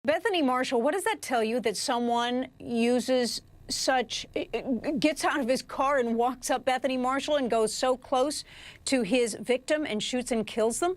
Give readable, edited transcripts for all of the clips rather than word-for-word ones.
Bethany Marshall, what does that tell you that someone gets out of his car and walks up Bethany Marshall and goes so close to his victim and shoots and kills them?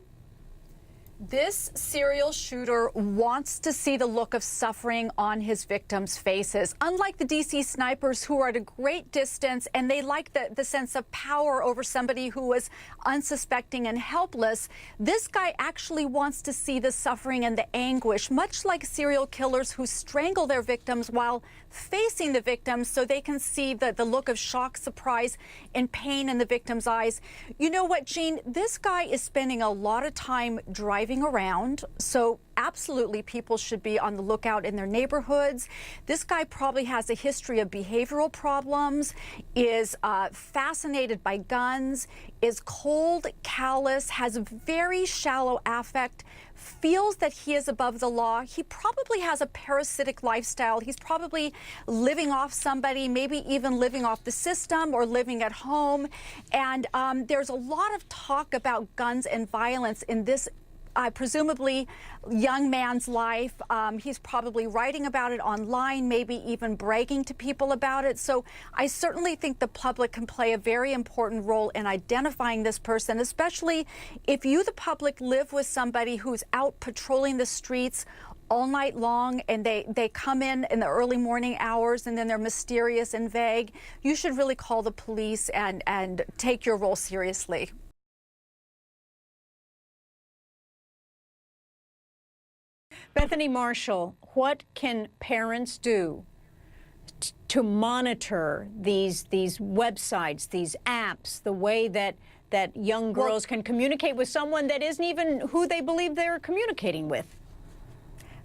This serial shooter wants to see the look of suffering on his victims' faces. Unlike the DC snipers, who are at a great distance and they like the sense of power over somebody who was unsuspecting and helpless, this guy actually wants to see the suffering and the anguish, much like serial killers who strangle their victims while facing the victims so they can see the look of shock, surprise, and pain in the victim's eyes. You know what, Gene? This guy is spending a lot of time driving around, so absolutely people should be on the lookout in their neighborhoods. This guy probably has a history of behavioral problems, is fascinated by guns, is cold, callous, has very shallow affect, feels that he is above the law. He probably has a parasitic lifestyle. He's probably living off somebody, maybe even living off the system or living at home. And there's a lot of talk about guns and violence in this presumably young man's life. He's probably writing about it online, maybe even bragging to people about it. So I certainly think the public can play a very important role in identifying this person, especially if you, the public, live with somebody who's out patrolling the streets all night long and they come in the early morning hours and then they're mysterious and vague. You should really call the police and take your role seriously. Bethany Marshall, what can parents do to monitor these websites, these apps, the way that young girls can communicate with someone that isn't even who they believe they're communicating with?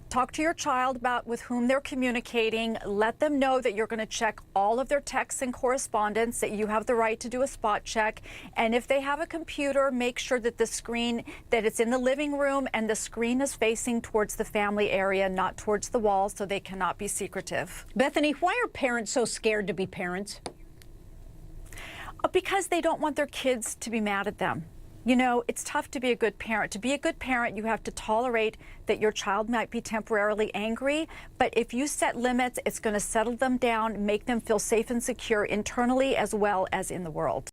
Talk to your child about with whom they're communicating. Let them know that you're going to check all of their texts and correspondence, that you have the right to do a spot check. And if they have a computer, make sure that that it's in the living room and the screen is facing towards the family area, not towards the wall, so they cannot be secretive. Bethany, why are parents so scared to be parents? Because they don't want their kids to be mad at them. You know, it's tough to be a good parent. To be a good parent, you have to tolerate that your child might be temporarily angry, but if you set limits, it's going to settle them down, make them feel safe and secure internally as well as in the world.